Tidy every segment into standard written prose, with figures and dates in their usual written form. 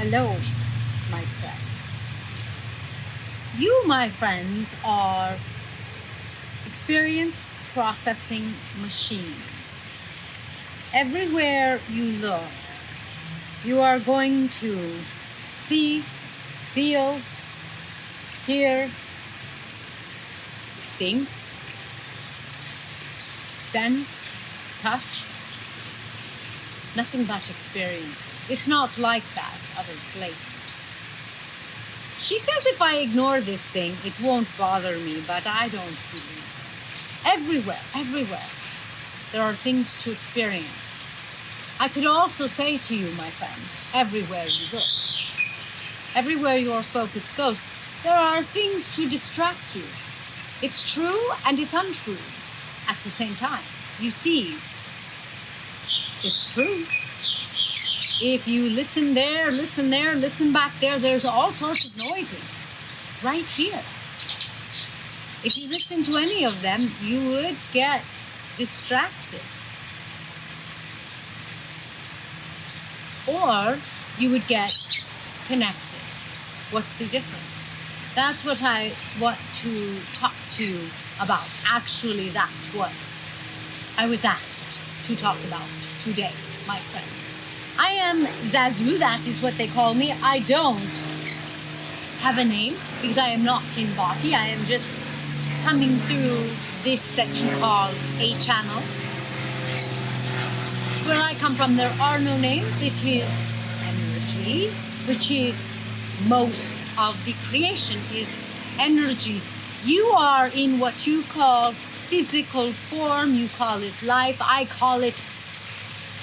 Hello, my friends. You, my friends, are experience processing machines. Everywhere you look, you are going to see, feel, hear, think, sense, touch. Nothing but experiences. It's not like that other places. She says if I ignore this thing, it won't bother me, but I don't believe. Everywhere, there are things to experience. I could also say to you, my friend, everywhere you look, everywhere your focus goes, there are things to distract you. It's true and it's untrue at the same time. You see, it's true. If you listen there, listen back there, there's all sorts of noises right here. If you listen to any of them, you would get distracted. Or you would get connected. What's the difference? That's what I want to talk to you about. Actually, that's what I was asked to talk about today, my friends. I am Zazoo, that is what they call me. I don't have a name because I am not in body. I am just coming through this that you call a channel. Where I come from, there are no names. It is energy, which is most of the creation is energy. You are in what you call physical form. You call it life. I call it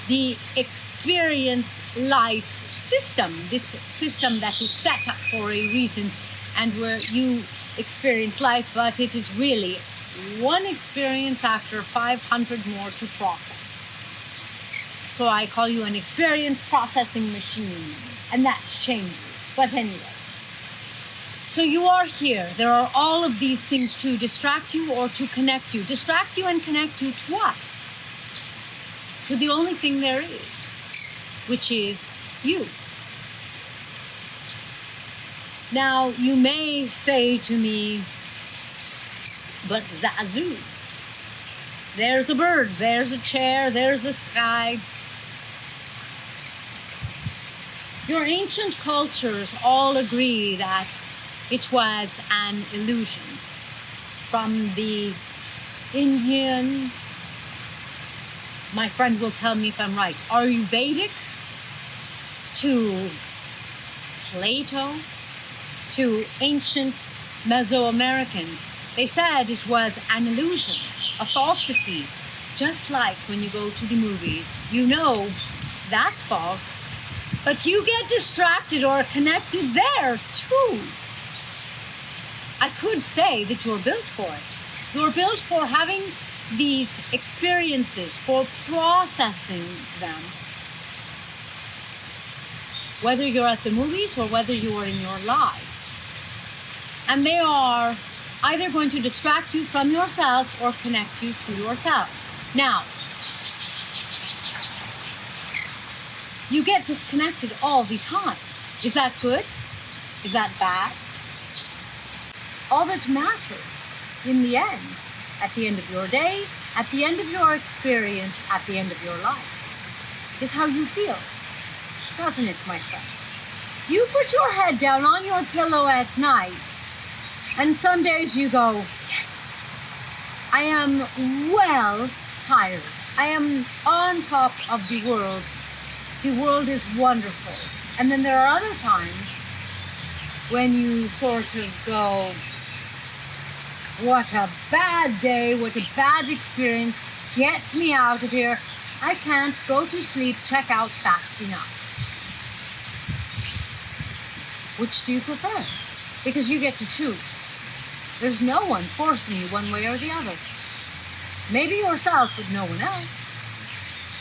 the experience life system, this system that is set up for a reason and where you experience life, but it is really one experience after 500 more to process. So I call you an experience processing machine, and that changes. But anyway, so you are here. There are all of these things to distract you or to connect you. Distract you and connect you to what? To the only thing there is, which is you. Now, you may say to me, but Zazoo, there's a bird, there's a chair, there's a sky. Your ancient cultures all agree that it was an illusion. From the Indian, my friend will tell me if I'm right, Ayurvedic, to Plato, to ancient Mesoamericans. They said it was an illusion, a falsity. Just like when you go to the movies, you know that's false, but you get distracted or connected there too. I could say that you're built for it. You're built for having these experiences, for processing them. Whether you're at the movies or whether you are in your life. And they are either going to distract you from yourself or connect you to yourself. Now, you get disconnected all the time. Is that good? Is that bad? All that matters in the end, at the end of your day, at the end of your experience, at the end of your life, is how you feel. Doesn't it, my friend? You put your head down on your pillow at night, and some days you go, yes, I am well tired. I am on top of the world. The world is wonderful. And then there are other times when you sort of go, what a bad day, what a bad experience. Get me out of here. I can't go to sleep, check out fast enough. Which do you prefer? Because you get to choose. There's no one forcing you one way or the other. Maybe yourself, but no one else.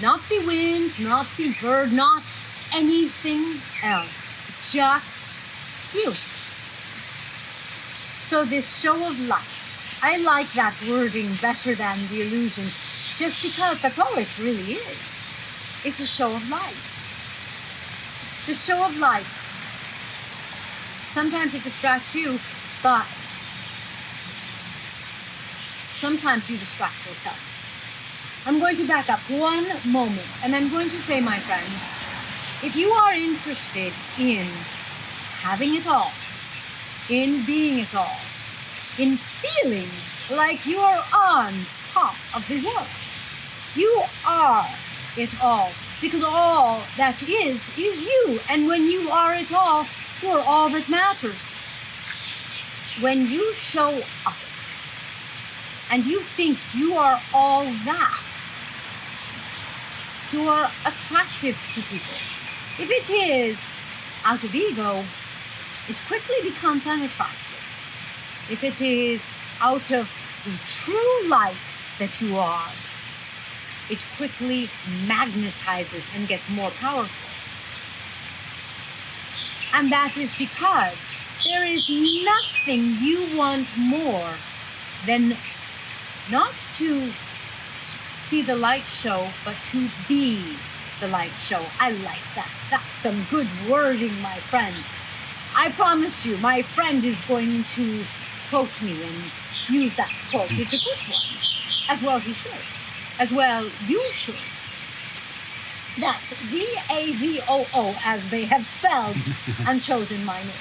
Not the wind, not the bird, not anything else. Just you. So this show of life, I like that wording better than the illusion, just because that's all it really is. It's a show of life. The show of life Sometimes it distracts you, but sometimes you distract yourself. I'm going to back up one moment, and I'm going to say, my friends, if you are interested in having it all, in being it all, in feeling like you are on top of the world, you are it all, because all that is you. And when you are it all, you are all that matters. When you show up and you think you are all that, you are attractive to people. If it is out of ego, it quickly becomes unattractive. If it is out of the true light that you are, it quickly magnetizes and gets more powerful. And that is because there is nothing you want more than not to see the light show, but to be the light show. I like that. That's some good wording, my friend. I promise you, my friend is going to quote me and use that quote. It's a good one. As well he should. As well you should. That's Zazoo, as they have spelled and chosen my name.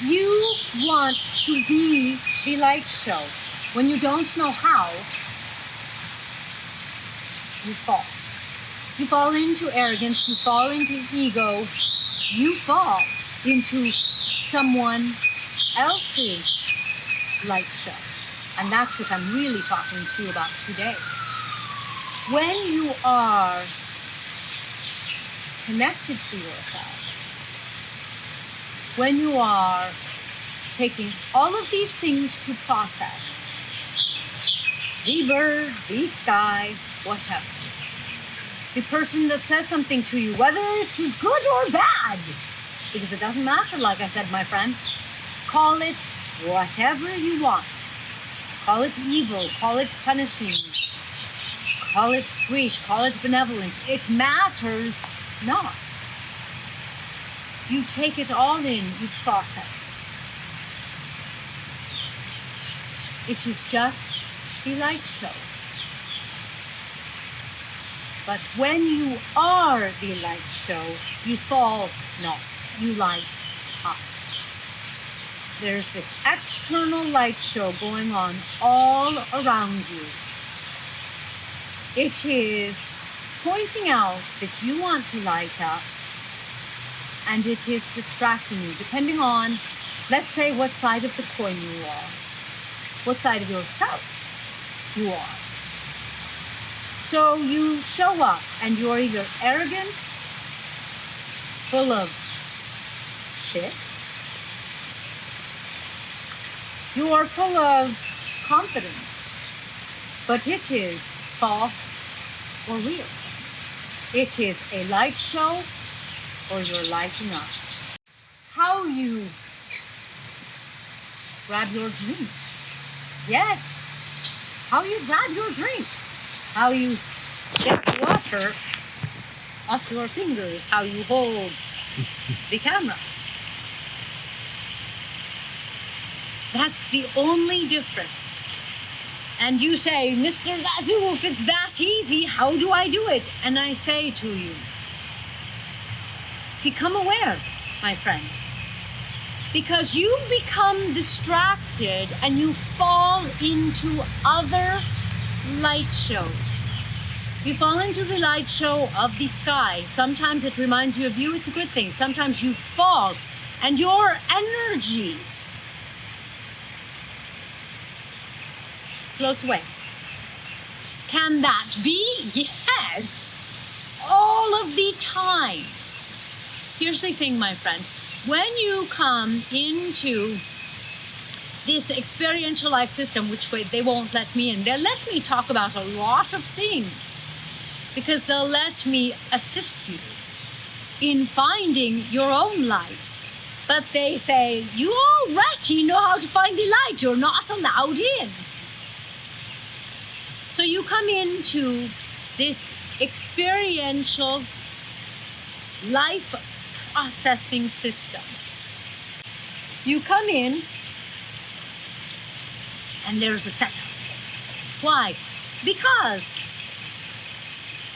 You want to be the light show. When you don't know how, you fall. You fall into arrogance, you fall into ego, you fall into someone else's light show. And that's what I'm really talking to you about today. When you are connected to yourself, when you are taking all of these things to process, the bird, the sky, whatever, the person that says something to you, whether it is good or bad, because it doesn't matter, like I said, my friend, call it whatever you want. Call it evil, call it punishing, call it sweet, call it benevolent. It matters not. You take it all in, you process it. It is just the light show. But when you are the light show, you fall not, you light up. There's this external light show going on all around you. It is pointing out that you want to light up, and it is distracting you, depending on, let's say, what side of the coin you are, what side of yourself you are. So you show up, and you're either arrogant, full of shit, you are full of confidence, but it is false or real. It is a light show, or you're lighting up. How you grab your drink. Yes, how you grab your drink. How you get the water off your fingers. How you hold the camera. That's the only difference. And you say, Mr. Zazoo, if it's that easy, how do I do it? And I say to you, become aware, my friend. Because you become distracted and you fall into other light shows. You fall into the light show of the sky. Sometimes it reminds you of you, it's a good thing. Sometimes you fall and your energy floats away. Can that be? Yes. All of the time. Here's the thing, my friend. When you come into this experiential life system, which they won't let me in, they'll let me talk about a lot of things because they'll let me assist you in finding your own light. But they say, you already know how to find the light. You're not allowed in. So you come into this experiential life processing system. You come in and there's a setup. Why? Because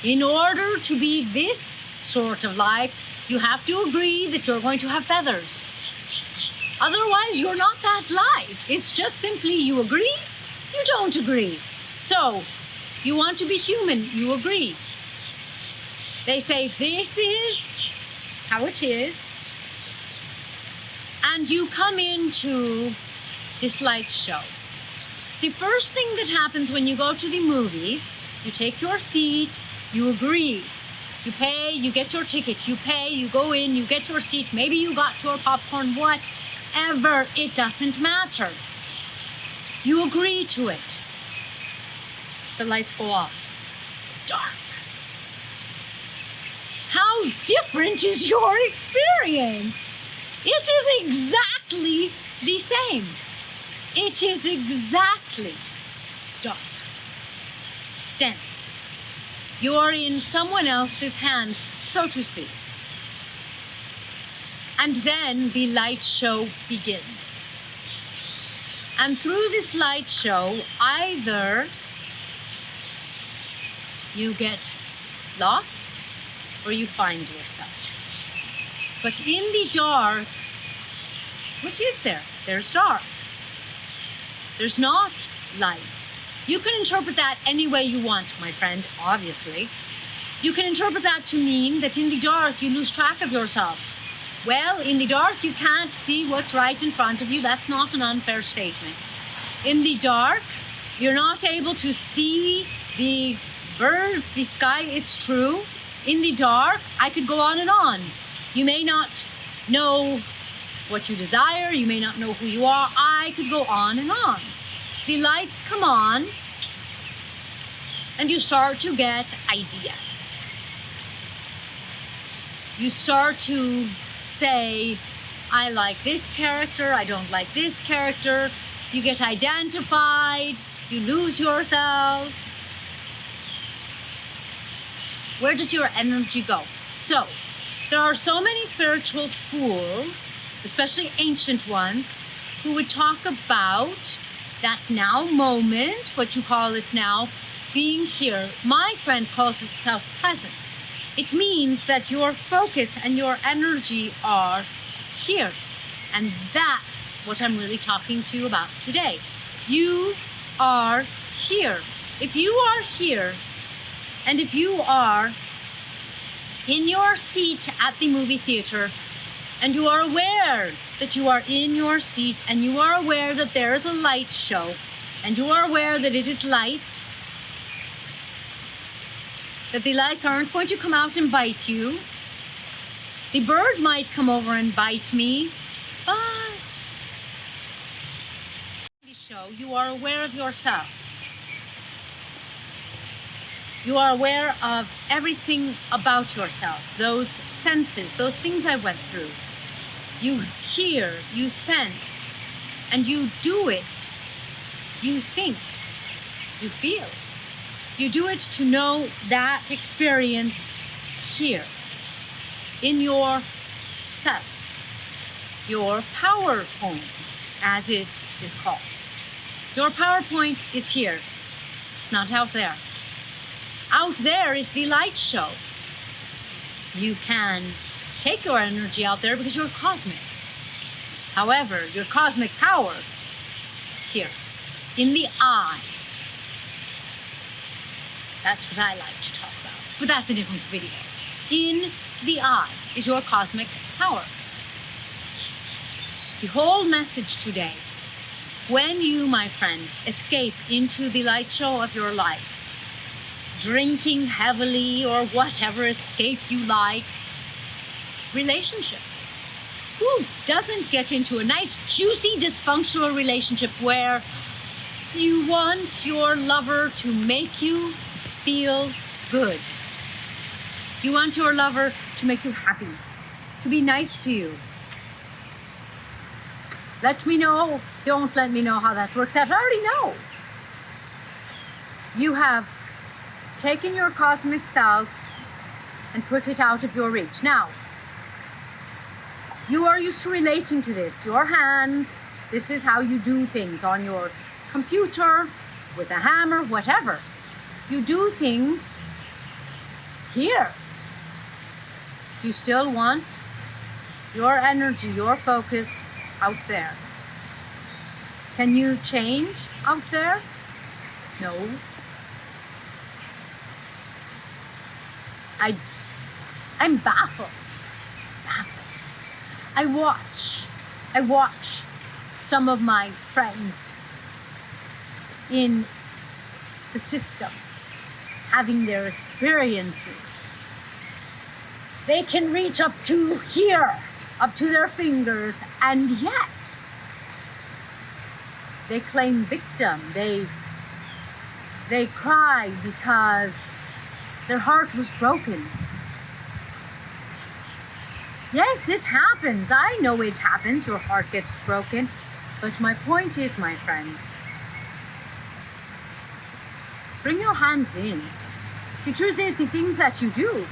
in order to be this sort of life, you have to agree that you're going to have feathers. Otherwise, you're not that life. It's just simply you agree, you don't agree. So, you want to be human, you agree. They say, this is how it is. And you come into this light show. The first thing that happens when you go to the movies, you take your seat, you agree. You pay, you get your ticket, you pay, you go in, you get your seat. Maybe you got your popcorn, whatever, it doesn't matter. You agree to it. The lights go off. It's dark. How different is your experience? It is exactly the same. It is exactly dark, dense. You're in someone else's hands, so to speak. And then the light show begins. And through this light show, either you get lost or you find yourself. But in the dark, what is there? There's dark. There's not light. You can interpret that any way you want, my friend, obviously. You can interpret that to mean that in the dark you lose track of yourself. Well, in the dark you can't see what's right in front of you. That's not an unfair statement. In the dark, you're not able to see the birds, the sky. It's true. In the dark, I could go on and on. You may not know what you desire. You may not know who you are. I could go on and on. The lights come on and you start to get ideas. You start to say, I like this character, I don't like this character. You get identified, you lose yourself. Where does your energy go? So, there are so many spiritual schools, especially ancient ones, who would talk about that now moment, what you call it now, being here. My friend calls it self-presence. It means that your focus and your energy are here. And that's what I'm really talking to you about today. You are here. If you are here, and if you are in your seat at the movie theater, and you are aware that you are in your seat, and you are aware that there is a light show, and you are aware that it is lights, that the lights aren't going to come out and bite you. The bird might come over and bite me, but in the show, you are aware of yourself. You are aware of everything about yourself, those senses, those things I went through. You hear, you sense, and you do it. You think, you feel. You do it to know that experience here, in your self, your PowerPoint, as it is called. Your PowerPoint is here, it's not out there. Out there is the light show. You can take your energy out there because you're cosmic. However, your cosmic power, here, in the eye. That's what I like to talk about, but that's a different video. In the eye is your cosmic power. The whole message today, when you, my friend, escape into the light show of your life, drinking heavily or whatever escape you like, relationship. Who doesn't get into a nice, juicy, dysfunctional relationship where you want your lover to make you feel good? You want your lover to make you happy, to be nice to you. Let me know. Don't let me know how that works out. I already know. You have taken your cosmic self and put it out of your reach. Now, You are used to relating to this. Your hands, this is how you do things on your computer, with a hammer, whatever. You do things here. You still want your energy, your focus out there. Can you change out there? No. I'm baffled. I watch some of my friends in the system having their experiences. They can reach up to here, up to their fingers, and yet they claim victim. They cry because their heart was broken. Yes, it happens. I know it happens. Your heart gets broken. But my point is, my friend, bring your hands in. The truth is, the things that you do,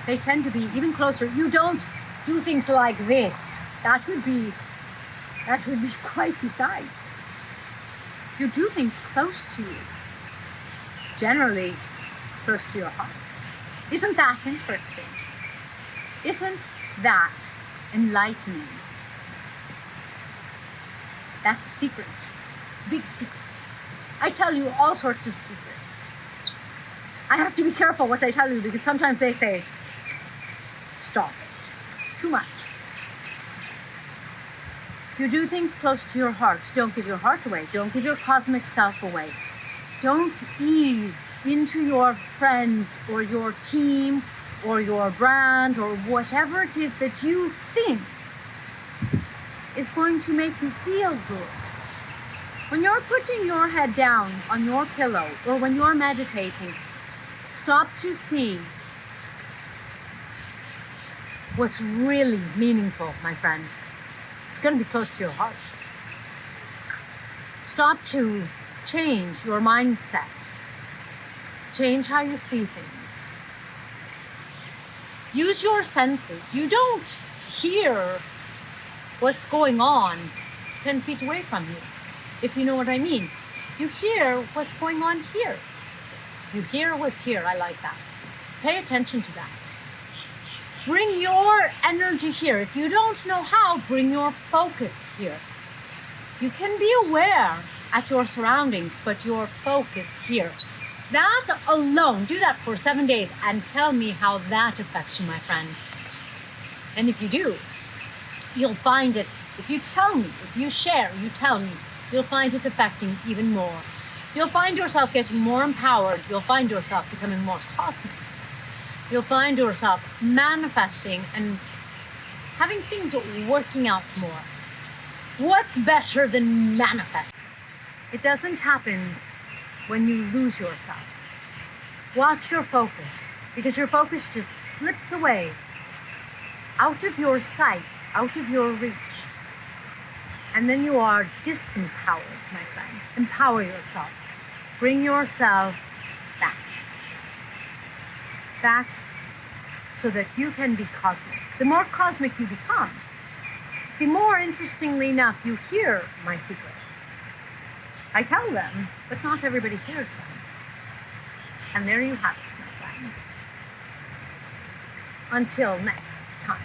they tend to be even closer. You don't do things like this. That would be quite the sight. You do things close to you. Generally, close to your heart. Isn't that interesting? Isn't that enlightening? That's a secret. Big secret. I tell you all sorts of secrets. I have to be careful what I tell you because sometimes they say, stop it. Too much. You do things close to your heart. Don't give your heart away. Don't give your cosmic self away. Don't ease into your friends or your team or your brand or whatever it is that you think is going to make you feel good. When you're putting your head down on your pillow or when you're meditating, stop to see what's really meaningful, my friend. It's going to be close to your heart. Stop to change your mindset. Change how you see things. Use your senses. You don't hear what's going on 10 feet away from you, if you know what I mean. You hear what's going on here. You hear what's here. I like that. Pay attention to that. Bring your energy here. If you don't know how, bring your focus here. You can be aware at your surroundings, but your focus here. That alone, do that for 7 days and tell me how that affects you, my friend. And if you do, you'll find it. If you tell me, if you share, you tell me, you'll find it affecting even more. You'll find yourself getting more empowered. You'll find yourself becoming more cosmic. You'll find yourself manifesting and having things working out more. What's better than manifest? It doesn't happen when you lose yourself. Watch your focus, because your focus just slips away out of your sight, out of your reach. And then you are disempowered, my friend. Empower yourself. Bring yourself back. Back so that you can be cosmic. The more cosmic you become, the more, interestingly enough, you hear my secrets. I tell them, but not everybody hears them. And there you have it, my friend. Until next time.